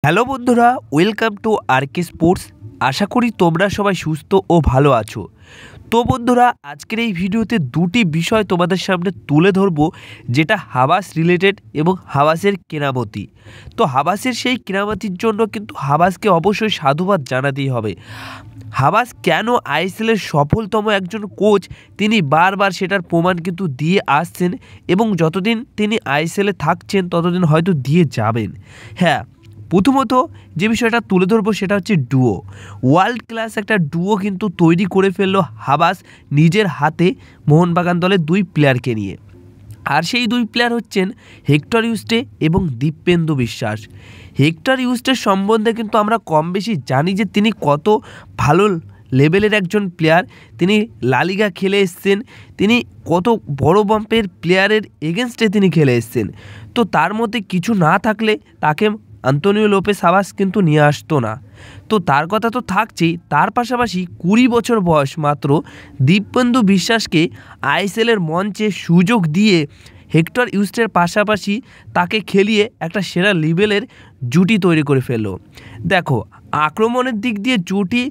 Hello বন্ধুরা, welcome to আরকে sports. আশা করি তোমরা সবাই সুস্থ ও ভালো আছো। তো বন্ধুরা, আজকের এই ভিডিওতে দুটি বিষয় তোমাদের সামনে তুলে ধরবো, যেটা হাবাস রিলেটেড এবং হাবাসের কেরামতি। তো হাবাসের সেই কেরামতির জন্য কিন্তু হাবাসকে অবশ্যই সাধুবাদ জানাতেই হবে। হাবাস কেন আইএসএলের সফলতম একজন কোচ, তিনি বারবার সেটার প্রমাণ কিন্তু দিয়ে আসছেন এবং যতদিন তিনি আইএসএলে থাকছেন ততদিন হয়তো দিয়ে যাবেন। হ্যাঁ, প্রথমত যে বিষয়টা তুলে ধরবো সেটা হচ্ছে ডুও। ওয়ার্ল্ড ক্লাস একটা ডুও কিন্তু তৈরি করে ফেললো হাবাস নিজের হাতে মোহনবাগান দলের দুই প্লেয়ারকে নিয়ে। আর সেই দুই প্লেয়ার হচ্ছেন হেক্টর ইউস্টে এবং দীপেন্দু বিশ্বাস। হেক্টর ইউস্টের সম্বন্ধে কিন্তু আমরা কম বেশি জানি যে তিনি কত ভালো লেভেলের একজন প্লেয়ার। তিনি লালিগা খেলে এসছেন, তিনি কত বড় বাম্পের প্লেয়ারের এগেনস্টে তিনি খেলে এসছেন। তো তার মধ্যে কিছু না থাকলে তাকে আন্তোনিও লোপেস হাবাস কিন্তু নিয়ে আসতো না। তো তার কথা তো থাকছেই, তার পাশাপাশি 20 বছর বয়স মাত্র দীপেন্দু বিশ্বাসকে আইএসএলের মঞ্চে সুযোগ দিয়ে হেক্টর ইউস্টের পাশাপাশি তাকে খেলিয়ে একটা সেরা লেভেলের জুটি তৈরি করে ফেললো। দেখো, আক্রমণের দিক দিয়ে জুটি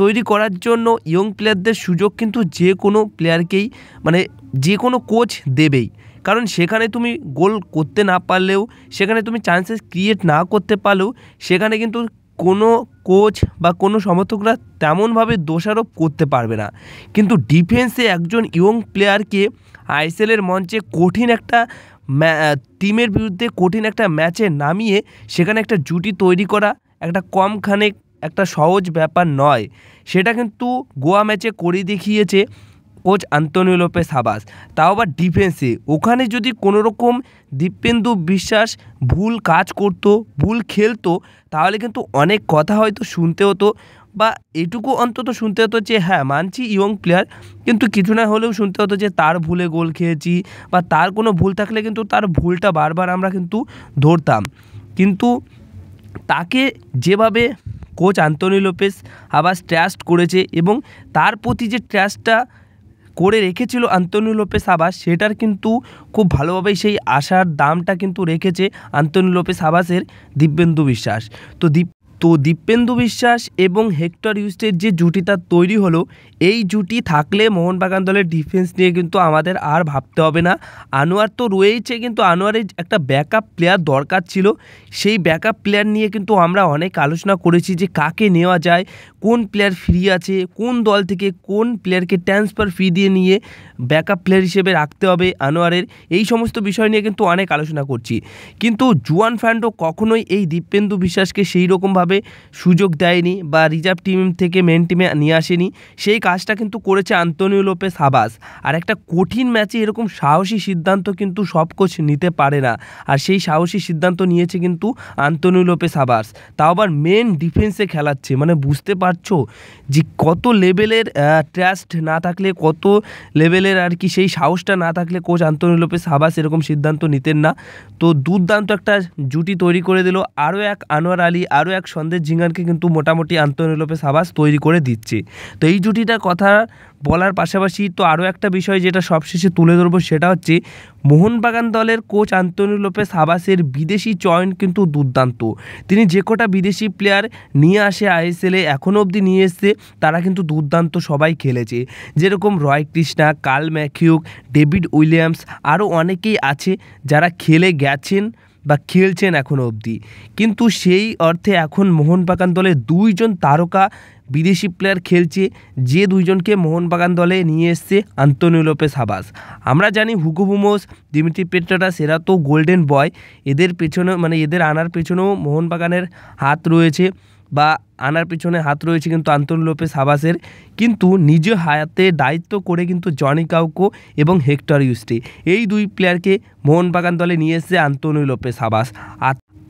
তৈরি করার জন্য ইয়ং প্লেয়ারদের সুযোগ কিন্তু যে কোনো প্লেয়ারকেই, মানে যে কোনো কোচ দেবেই। কারণ সেখানে তুমি গোল করতে না পারলেও, সেখানে তুমি চান্সেস ক্রিয়েট না করতে পারলেও, সেখানে কিন্তু কোনো কোচ বা কোনো সমর্থকরা তেমনভাবে দোষারোপ করতে পারবে না। কিন্তু ডিফেন্সে একজন ইয়ং প্লেয়ারকে আইএসএলের মঞ্চে কঠিন একটা টিমের বিরুদ্ধে কঠিন একটা ম্যাচে নামিয়ে সেখানে একটা জুটি তৈরি করা একটা কমখানে একটা সহজ ব্যাপার নয়। সেটা কিন্তু গোয়া ম্যাচে করে দেখিয়েছে কোচ আন্তোনিও লোপেস হাবাস, তাও আবার ডিফেন্সে। ওখানে যদি কোনো রকম দীপেন্দু বিশ্বাস ভুল কাজ করতো, ভুল খেলতো, তাহলে কিন্তু অনেক কথা হয়তো শুনতে হতো, বা এটুকু অন্তত শুনতে হতো যে হ্যাঁ মানছি ইয়ং প্লেয়ার, কিন্তু কিছু না হলেও শুনতে হতো যে তার ভুলে গোল খেয়েছি, বা তার কোনো ভুল থাকলে কিন্তু তার ভুলটা বারবার আমরা কিন্তু ধরতাম। কিন্তু তাকে যেভাবে coach Antonio Lopez Habas trust করেছে এবং তার প্রতি যে ট্রাস্টটা করে রেখেছিল আন্তোনিও লোপেস হাবাস, সেটার কিন্তু খুব ভালোভাবেই সেই আশার দামটা কিন্তু রেখেছে আন্তোনিও লোপেস হাবাসের দীপেন্দু বিশ্বাস। তো দীপেন্দু বিশ্বাস এবং হেক্টর ইউস্টের যে জুটিটা তৈরি হলো, এই জুটি থাকলে মোহনবাগান দলের ডিফেন্স নিয়ে কিন্তু আমাদের আর ভাবতে হবে না। আনোয়ার তো রয়েছে, কিন্তু আনোয়ারের একটা ব্যাকআপ প্লেয়ার দরকার ছিল। সেই ব্যাকআপ প্লেয়ার নিয়ে কিন্তু আমরা অনেক আলোচনা করেছি যে কাকে নেওয়া যায়, কোন প্লেয়ার ফ্রি আছে, কোন দল থেকে কোন প্লেয়ারকে ট্রান্সফার ফি দিয়ে নিয়ে ব্যাকআপ প্লেয়ার হিসেবে রাখতে হবে আনোয়ারের। এই সমস্ত বিষয় নিয়ে কিন্তু অনেক আলোচনা করছি, কিন্তু জুয়ান ফ্রান্ডো কখনোই এই দীপেন্দু বিশ্বাসকে সেই রকমভাবে সুযোগ দেয়নি বা রিজার্ভ টিম থেকে মেন টিমে নিয়ে আসেনি। সেই কাজটা কিন্তু করেছে আন্তোনিও লোপেস হাবাস। আর একটা কঠিন ম্যাচে এরকম সাহসী সিদ্ধান্ত কিন্তু সব কোচ নিতে পারে না, আর সেই সাহসী সিদ্ধান্ত নিয়েছে কিন্তু আন্তোনিও লোপেস হাবাস, তাও আবার মেন ডিফেন্সে খেলাচ্ছে। মানে বুঝতে পারছো যে কত লেভেলের ট্রাস্ট না থাকলে, কত লেভেলের আর কি সেই সাহসটা না থাকলে কোচ আন্তোনিও লোপেস হাবাস এরকম সিদ্ধান্ত নিতেন না। তো দুর্দান্ত একটা জুটি তৈরি করে দিল। আরও এক আনোয়ার আলী, আরও এক সন্দেশ ঝিঙ্গানকে কিন্তু মোটামুটি আন্তোনিও লোপেস হাবাস তৈরি করে দিচ্ছে। তো এই জুটিটার কথা বলার পাশাপাশি তো আরও একটা বিষয় যেটা সবশেষে তুলে ধরবো, সেটা হচ্ছে মোহনবাগান দলের কোচ আন্তোনিও লোপেস হাবাসের বিদেশি চয়ন কিন্তু দুর্দান্ত। তিনি যে কটা বিদেশি প্লেয়ার নিয়ে আসে আইএসএলে, এখনও অবধি নিয়ে এসছে, তারা কিন্তু দুর্দান্ত সবাই খেলেছে। যেরকম রয় কৃষ্ণা, কার্ল ম্যাকিউক, ডেভিড উইলিয়ামস, আরও অনেকেই আছে যারা খেলে গেছেন বা খেলছেন এখনও অবধি। কিন্তু সেই অর্থে এখন মোহনবাগান দলে দুইজন তারকা বিদেশি প্লেয়ার খেলছে, যে দুইজনকে মোহনবাগান দলে নিয়ে এসছে আন্তোনিও লোপেস হাবাস। আমরা জানি হুগো বুমোস, দিমিত্রি পেট্রাটাস, এরা তো গোল্ডেন বয়। এদের পেছনে, মানে এদের আনার পেছনেও মোহনবাগানের হাত রয়েছে, বা আনার পিছনে হাত রয়েছে কিন্তু আন্তোনিও লোপেস হাবাসের। কিন্তু নিজ হাতে দায়িত্ব করে কিন্তু জনি কাউকো এবং হেক্টর ইউস্টে, এই দুই প্লেয়ারকে মোহনবাগান দলে নিয়ে এসছে আন্তোনিও লোপেস হাবাস।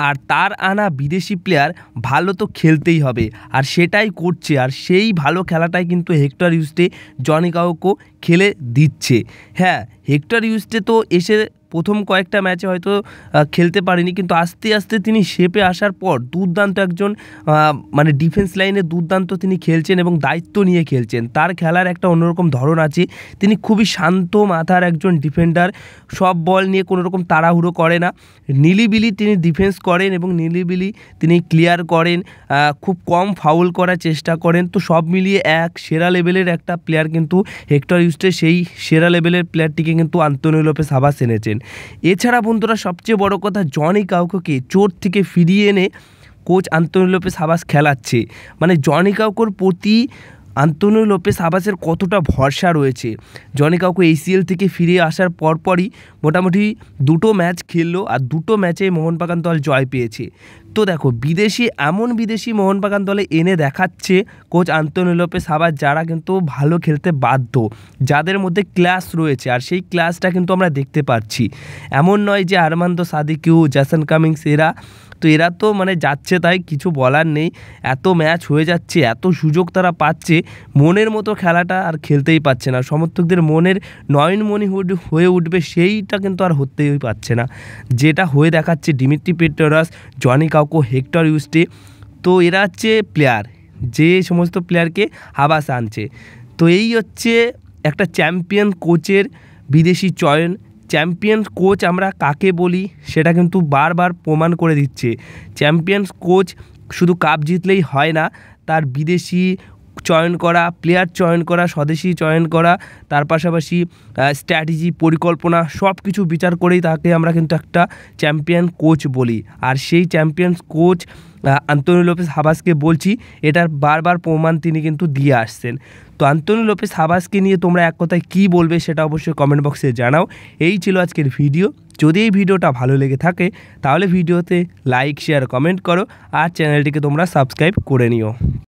আর তার আনা বিদেশি প্লেয়ার ভালো তো খেলতেই হবে, আর সেটাই করছে। আর সেই ভালো খেলাটাই কিন্তু হেক্টর ইউস্টে, জনি কাউকো খেলে দিচ্ছে। হ্যাঁ, হেক্টর ইউস্টে তো এসে প্রথম কয়েকটা ম্যাচে হয়তো খেলতে পারেনি, কিন্তু আস্তে আস্তে তিনি শেপে আসার পর দুর্দান্ত একজন মানে ডিফেন্স লাইনে দুর্দান্ত তিনি খেলছেন এবং দায়িত্ব নিয়ে খেলছেন। তার খেলার একটা অন্যরকম ধরন আছে, তিনি খুবই শান্ত মাথার একজন ডিফেন্ডার, সব বল নিয়ে কোনো রকম তাড়াহুড়ো করে না, নিলিবিলি তিনি ডিফেন্স করেন এবং নিলিবিলি তিনি ক্লিয়ার করেন, খুব কম ফাউল করার চেষ্টা করেন। তো সব মিলিয়ে এক সেরা লেভেলের একটা প্লেয়ার কিন্তু হেক্টর ইউস্টে, সেই সেরা লেভেলের প্লেয়ারটিকে কিন্তু আন্তোনিও লোপেস হাবাস এনেছেন। এছাড়া বন্ধুরা সবচেয়ে বড় কথা, জনি কাউকোকে চোট থেকে ফিরিয়ে এনে কোচ আন্তোনিও লোপেস হাবাস খেলাচ্ছে। মানে জনি কাউকোর প্রতি আন্তোনিও লোপেস হাবাসের কতটা ভরসা রয়েছে। জনি কাউকো ACL থেকে ফিরে আসার পরপরই মোটামুটি 2টো ম্যাচ খেললো আর 2টো ম্যাচে মোহনবাগান দল জয় পেয়েছে। তো দেখো এমন বিদেশি মোহনবাগান দলে এনে দেখাচ্ছে কোচ আন্তোনিও লোপেস হাবাস, যারা কিন্তু ভালো খেলতে বাধ্য, যাদের মধ্যে ক্লাস রয়েছে, আর সেই ক্লাসটা কিন্তু আমরা দেখতে পাচ্ছি। এমন নয় যে আরমান্দো সাদিকিউ, জেসন কামিংস এরা তো মানে যাচ্ছে তাই, কিছু বলার নেই। এত ম্যাচ হয়ে যাচ্ছে, এত সুযোগ তারা পাচ্ছে, মনের মতো খেলাটা আর খেলতেই পারছে না। সমর্থকদের মনের নয়নমণি হয়ে উঠবে সেইটা কিন্তু আর হতেই পারছে না, যেটা হয়ে দেখাচ্ছে দিমিত্রি পেট্রাস, জনি কাউকো, হেক্টর ইউস্টে। তো এরা হচ্ছে প্লেয়ার, যে সমস্ত প্লেয়ারকে হাবাস আনছে। তো এই হচ্ছে একটা চ্যাম্পিয়ন কোচের বিদেশি চয়ন। চ্যাম্পিয়ন্স কোচ আমরা কাকে বলি সেটা কিন্তু বারবার প্রমাণ করে দিচ্ছে। চ্যাম্পিয়ন্স কোচ শুধু কাপ জিতলেই হয় না, তার বিদেশি চয়ন করা, প্লেয়ার চয়ন করা, স্বদেশি চয়ন করা, তার পাশাপাশি স্ট্র্যাটেজি, পরিকল্পনা সব কিছু বিচার করেই তাকে আমরা কিন্তু একটা চ্যাম্পিয়ন কোচ বলি। আর সেই চ্যাম্পিয়ন্স কোচ আন্তোনিও লোপেস হাবাসকে বলছি, এটার বারবার প্রমাণ তিনি কিন্তু দিয়ে আসছেন। তো আন্তোনিও লোপেস হাবাসকে নিয়ে তোমরা এক কথায় কী বলবে সেটা অবশ্যই কমেন্ট বক্সে জানাও। এই ছিল আজকের ভিডিও। যদি এই ভিডিওটা ভালো লেগে থাকে তাহলে ভিডিওতে লাইক, শেয়ার, কমেন্ট করো আর চ্যানেলটিকে তোমরা সাবস্ক্রাইব করে নিও।